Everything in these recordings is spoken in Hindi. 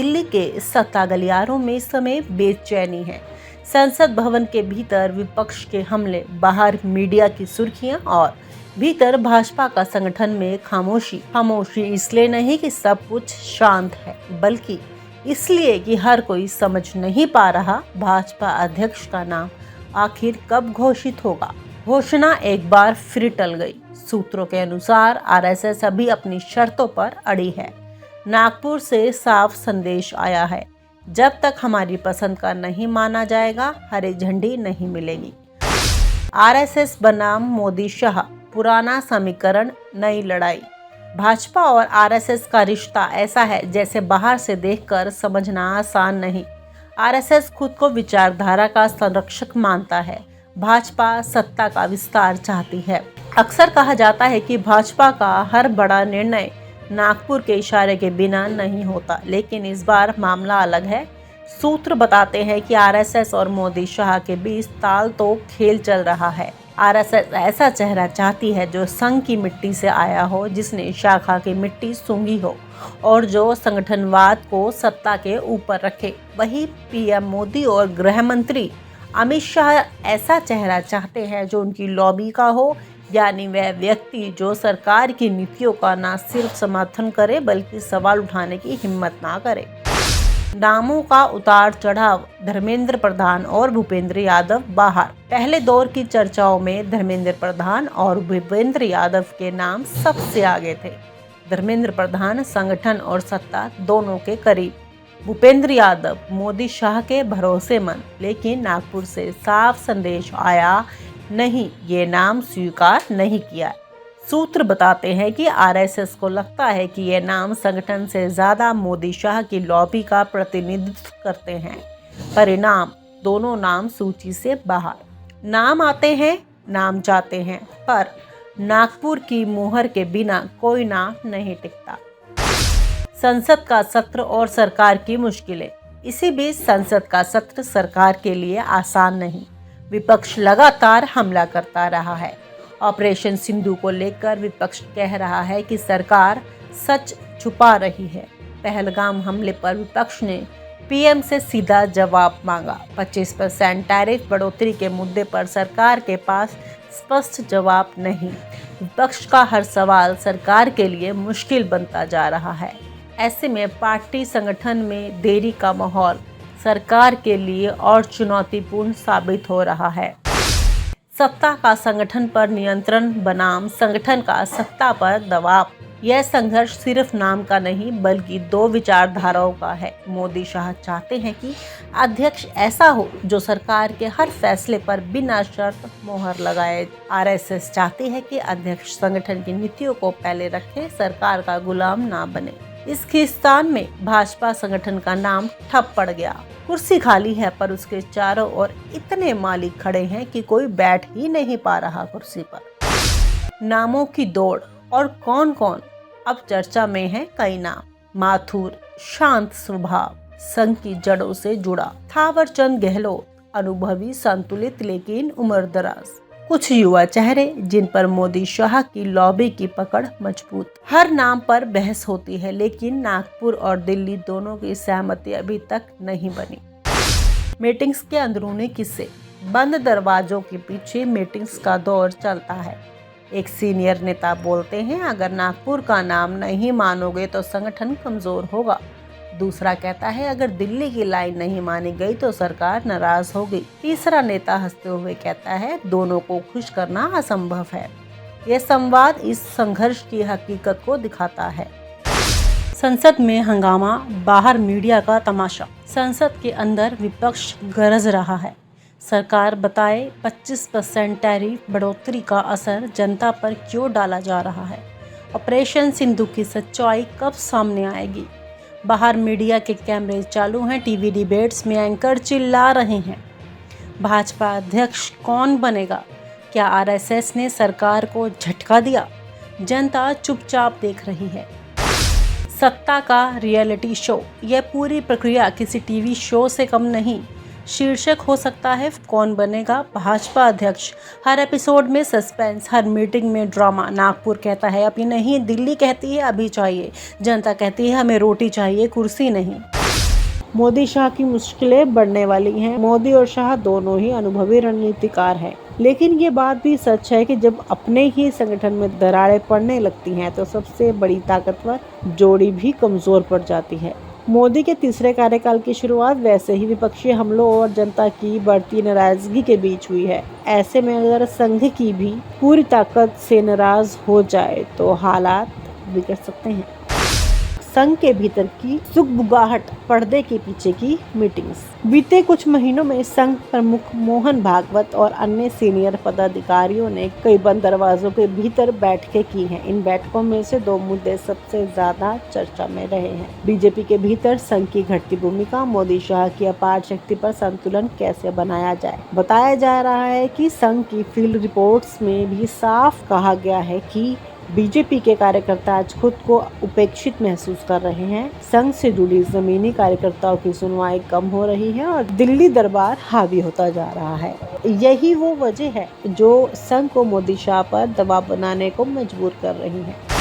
दिल्ली के सत्ता गलियारों में इस समय बेचैनी है। संसद भवन के भीतर विपक्ष के हमले, बाहर मीडिया की सुर्खियां और भीतर भाजपा का संगठन में खामोशी इसलिए नहीं कि सब कुछ शांत है, बल्कि इसलिए कि हर कोई समझ नहीं पा रहा भाजपा अध्यक्ष का नाम आखिर कब घोषित होगा। घोषणा एक बार फिर टल गई। सूत्रों के अनुसार आरएसएस अभी अपनी शर्तों पर अड़ी है। नागपुर से साफ संदेश आया है, जब तक हमारी पसंद का नहीं माना जाएगा, हरी झंडी नहीं मिलेगी। आरएसएस बनाम मोदी शाह, पुराना समीकरण, नई लड़ाई। भाजपा और आरएसएस का रिश्ता ऐसा है जैसे बाहर से देखकर समझना आसान नहीं। आरएसएस खुद को विचारधारा का संरक्षक मानता है, भाजपा सत्ता का विस्तार चाहती है। अक्सर कहा जाता है कि भाजपा का हर बड़ा निर्णय नागपुर के इशारे के बिना नहीं होता, लेकिन इस बार मामला अलग है। सूत्र बताते हैं कि आरएसएस और मोदी शाह के बीच ताल तो खेल चल रहा है। आरएसएस ऐसा चेहरा चाहती है जो संघ की मिट्टी से आया हो, जिसने शाखा की मिट्टी सूंघी हो और जो संगठनवाद को सत्ता के ऊपर रखे। वही पीएम मोदी और गृह मंत्री अमित शाह ऐसा चेहरा चाहते हैं जो उनकी लॉबी का हो, यानी वह व्यक्ति जो सरकार की नीतियों का न सिर्फ समर्थन करे बल्कि सवाल उठाने की हिम्मत ना करे। नामों का उतार चढ़ाव, धर्मेंद्र प्रधान और भूपेंद्र यादव बाहर। पहले दौर की चर्चाओं में धर्मेंद्र प्रधान और भूपेंद्र यादव के नाम सबसे आगे थे। धर्मेंद्र प्रधान संगठन और सत्ता दोनों के करीब, भूपेंद्र यादव मोदी शाह के भरोसेमंद। लेकिन नागपुर से साफ संदेश आया, नहीं, ये नाम स्वीकार नहीं किया। सूत्र बताते हैं कि आरएसएस को लगता है कि ये नाम संगठन से ज्यादा मोदी शाह की लॉबी का प्रतिनिधित्व करते हैं। परिणाम, दोनों नाम सूची से बाहर। नाम आते हैं, नाम जाते हैं, पर नागपुर की मुहर के बिना कोई नाम नहीं टिकता। संसद का सत्र और सरकार की मुश्किलें। इसी बीच संसद का सत्र सरकार के लिए आसान नहीं। विपक्ष लगातार हमला करता रहा है। ऑपरेशन सिंधु को लेकर विपक्ष कह रहा है कि सरकार सच छुपा रही है। पहलगाम हमले पर विपक्ष ने पीएम से सीधा जवाब मांगा। 25% टैरिफ बढ़ोतरी के मुद्दे पर सरकार के पास स्पष्ट जवाब नहीं। विपक्ष का हर सवाल सरकार के लिए मुश्किल बनता जा रहा है। ऐसे में पार्टी संगठन में देरी का माहौल सरकार के लिए और चुनौतीपूर्ण साबित हो रहा है। सत्ता का संगठन पर नियंत्रण बनाम संगठन का सत्ता पर दबाव। यह संघर्ष सिर्फ नाम का नहीं बल्कि दो विचारधाराओं का है। मोदी शाह चाहते हैं कि अध्यक्ष ऐसा हो जो सरकार के हर फैसले पर बिना शर्त मोहर लगाए। आरएसएस चाहती है कि अध्यक्ष संगठन की नीतियों को पहले रखे, सरकार का गुलाम ना बने। इस खींचतान में भाजपा संगठन का नाम ठप पड़ गया। कुर्सी खाली है पर उसके चारों ओर इतने मालिक खड़े हैं कि कोई बैठ ही नहीं पा रहा कुर्सी पर। नामों की दौड़, और कौन कौन अब चर्चा में है कई नाम। माथुर, शांत स्वभाव, संघ की जड़ों से जुड़ा। थावरचंद गहलोत, अनुभवी, संतुलित लेकिन उम्रदराज। कुछ युवा चेहरे जिन पर मोदी शाह की लॉबी की पकड़ मजबूत। हर नाम पर बहस होती है, लेकिन नागपुर और दिल्ली दोनों की सहमति अभी तक नहीं बनी। मीटिंग्स के अंदरूनी किस्से। बंद दरवाजों के पीछे मीटिंग्स का दौर चलता है। एक सीनियर नेता बोलते हैं, अगर नागपुर का नाम नहीं मानोगे तो संगठन कमजोर होगा। दूसरा कहता है, अगर दिल्ली की लाइन नहीं मानी गई तो सरकार नाराज होगी। तीसरा नेता हंसते हुए कहता है, दोनों को खुश करना असंभव है। यह संवाद इस संघर्ष की हकीकत को दिखाता है। संसद में हंगामा, बाहर मीडिया का तमाशा। संसद के अंदर विपक्ष गरज रहा है। सरकार बताए 25% टैरिफ बढ़ोतरी का असर जनता पर क्यों डाला जा रहा है। ऑपरेशन सिंधु की सच्चाई कब सामने आएगी। बाहर मीडिया के कैमरे चालू हैं, टीवी डिबेट्स में एंकर चिल्ला रहे हैं। भाजपा अध्यक्ष कौन बनेगा? क्या आरएसएस ने सरकार को झटका दिया? जनता चुपचाप देख रही है। सत्ता का रियलिटी शो, यह पूरी प्रक्रिया किसी टीवी शो से कम नहीं। शीर्षक हो सकता है कौन बनेगा भाजपा अध्यक्ष। हर एपिसोड में सस्पेंस, हर मीटिंग में ड्रामा। नागपुर कहता है अभी नहीं, दिल्ली कहती है अभी चाहिए, जनता कहती है हमें रोटी चाहिए, कुर्सी नहीं। मोदी शाह की मुश्किलें बढ़ने वाली हैं। मोदी और शाह दोनों ही अनुभवी रणनीतिकार हैं, लेकिन ये बात भी सच है कि जब अपने ही संगठन में दरारें पड़ने लगती हैं तो सबसे बड़ी ताकतवर जोड़ी भी कमजोर पड़ जाती है। मोदी के तीसरे कार्यकाल की शुरुआत वैसे ही विपक्षी हमलों और जनता की बढ़ती नाराजगी के बीच हुई है। ऐसे में अगर संघ की भी पूरी ताकत से नाराज हो जाए तो हालात बिगड़ सकते हैं। संघ के भीतर की सुगबुगाहट, पर्दे के पीछे की मीटिंग्स। बीते कुछ महीनों में संघ प्रमुख मोहन भागवत और अन्य सीनियर पदाधिकारियों ने कई बंद दरवाजों के भीतर बैठकें की हैं। इन बैठकों में से दो मुद्दे सबसे ज्यादा चर्चा में रहे हैं। बीजेपी के भीतर संघ की घटती भूमिका, मोदी शाह की अपार शक्ति पर संतुलन कैसे बनाया जाए। बताया जा रहा है कि संघ की फील्ड रिपोर्ट्स में भी साफ कहा गया है कि बीजेपी के कार्यकर्ता आज खुद को उपेक्षित महसूस कर रहे हैं। संघ से जुड़ी जमीनी कार्यकर्ताओं की सुनवाई कम हो रही है और दिल्ली दरबार हावी होता जा रहा है। यही वो वजह है जो संघ को मोदी शाह पर दबाव बनाने को मजबूर कर रही है।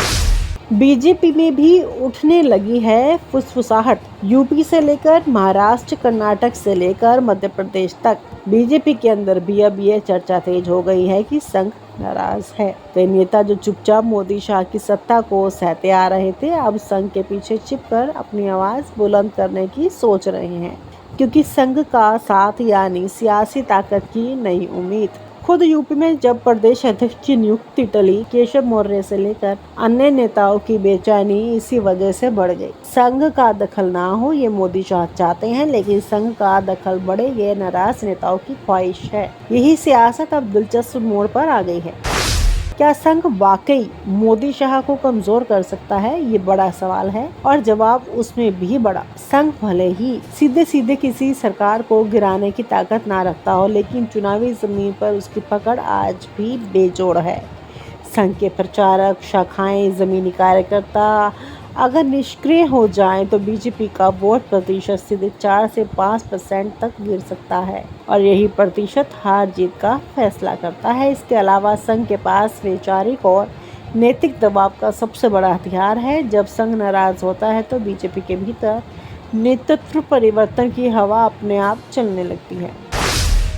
बीजेपी में भी उठने लगी है फुसफुसाहट। यूपी से लेकर महाराष्ट्र, कर्नाटक से लेकर मध्य प्रदेश तक बीजेपी के अंदर भी अब ये चर्चा तेज हो गई है कि संघ नाराज है। कई नेता जो चुपचाप मोदी शाह की सत्ता को सहते आ रहे थे, अब संघ के पीछे छिपकर अपनी आवाज बुलंद करने की सोच रहे हैं, क्योंकि संघ का साथ यानी सियासी ताकत की नई उम्मीद। खुद यूपी में जब प्रदेश अध्यक्ष की नियुक्ति टली, केशव मौर्य से लेकर अन्य नेताओं की बेचैनी इसी वजह से बढ़ गई। संघ का दखल ना हो ये मोदी शाह चाहते हैं, लेकिन संघ का दखल बढ़े ये नाराज नेताओं की ख्वाहिश है। यही सियासत अब दिलचस्प मोड़ पर आ गई है। क्या संघ वाकई मोदी शाह को कमजोर कर सकता है? ये बड़ा सवाल है और जवाब उसमें भी बड़ा। संघ भले ही सीधे सीधे किसी सरकार को गिराने की ताकत ना रखता हो, लेकिन चुनावी जमीन पर उसकी पकड़ आज भी बेजोड़ है। संघ के प्रचारक, शाखाएं, जमीनी कार्यकर्ता अगर निष्क्रिय हो जाएं तो बीजेपी का वोट प्रतिशत सीधे 4 से 5% तक गिर सकता है और यही प्रतिशत हार जीत का फैसला करता है। इसके अलावा संघ के पास वैचारिक और नैतिक दबाव का सबसे बड़ा हथियार है। जब संघ नाराज होता है तो बीजेपी के भीतर नेतृत्व परिवर्तन की हवा अपने आप चलने लगती है।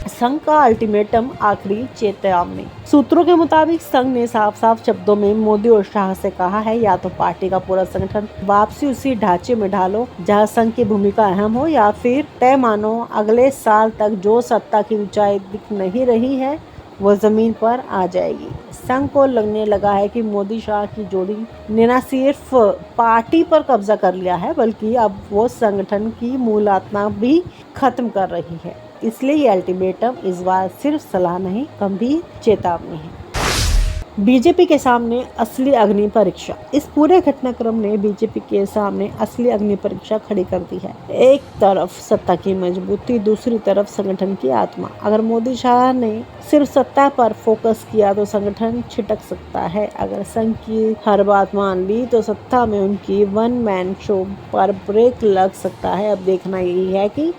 संघ का अल्टीमेटम, आखिरी चेतावनी। सूत्रों के मुताबिक संघ ने साफ साफ शब्दों में मोदी और शाह से कहा है, या तो पार्टी का पूरा संगठन वापसी उसी ढांचे में ढालो जहां संघ की भूमिका अहम हो, या फिर तय मानो अगले साल तक जो सत्ता की ऊंचाई दिख नहीं रही है वो जमीन पर आ जाएगी। संघ को लगने लगा है कि मोदी शाह की जोड़ी ने न सिर्फ पार्टी पर कब्जा कर लिया है, बल्कि अब वो संगठन की मूल आत्मा भी खत्म कर रही है। इसलिए ये अल्टीमेटम इस बार सिर्फ सलाह नहीं, गंभीर चेतावनी है। बीजेपी के सामने असली अग्नि परीक्षा। इस पूरे घटनाक्रम ने बीजेपी के सामने असली अग्नि परीक्षा खड़ी कर दी है। एक तरफ सत्ता की मजबूती, दूसरी तरफ संगठन की आत्मा। अगर मोदी शाह ने सिर्फ सत्ता पर फोकस किया तो संगठन छिटक सकता है। अगर संघ की हर बात मान ली तो सत्ता में उनकी वन मैन शो पर ब्रेक लग सकता है। अब देखना यही है कि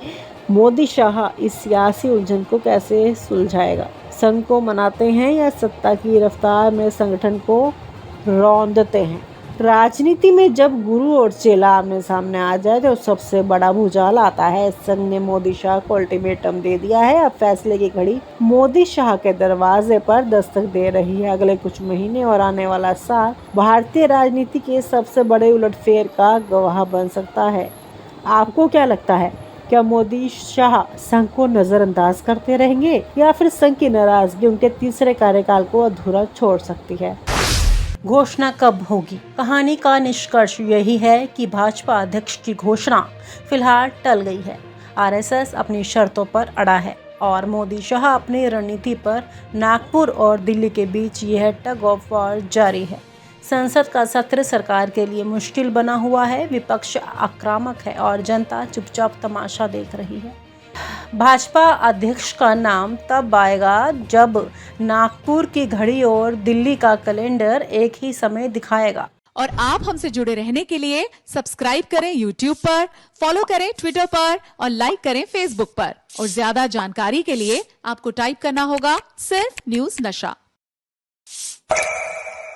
मोदी शाह इस सियासी उलझन को कैसे सुलझाएगा। संघ को मनाते हैं या सत्ता की रफ्तार में संगठन को रौंदते हैं। राजनीति में जब गुरु और चेला आमने सामने आ जाए तो सबसे बड़ा भूचाल आता है। संघ ने मोदी शाह को अल्टीमेटम दे दिया है। अब फैसले की घड़ी मोदी शाह के दरवाजे पर दस्तक दे रही है। अगले कुछ महीने और आने वाला साल भारतीय राजनीति के सबसे बड़े उलटफेर का गवाह बन सकता है। आपको क्या लगता है? क्या मोदी शाह संघ को नजरअंदाज करते रहेंगे या फिर संघ की नाराजगी उनके तीसरे कार्यकाल को अधूरा छोड़ सकती है? घोषणा कब होगी? कहानी का निष्कर्ष यही है कि भाजपा अध्यक्ष की घोषणा फिलहाल टल गई है। आरएसएस अपनी शर्तों पर अड़ा है और मोदी शाह अपनी रणनीति पर नागपुर और दिल्ली के बीच यह टग ऑफ वॉर जारी है। संसद का सत्र सरकार के लिए मुश्किल बना हुआ है। विपक्ष आक्रामक है और जनता चुपचाप तमाशा देख रही है। भाजपा अध्यक्ष का नाम तब आएगा जब नागपुर की घड़ी और दिल्ली का कैलेंडर एक ही समय दिखाएगा। और आप हमसे जुड़े रहने के लिए सब्सक्राइब करें YouTube पर, फॉलो करें Twitter पर और लाइक करें Facebook पर। और ज्यादा जानकारी के लिए आपको टाइप करना होगा सिर्फ न्यूज नशा।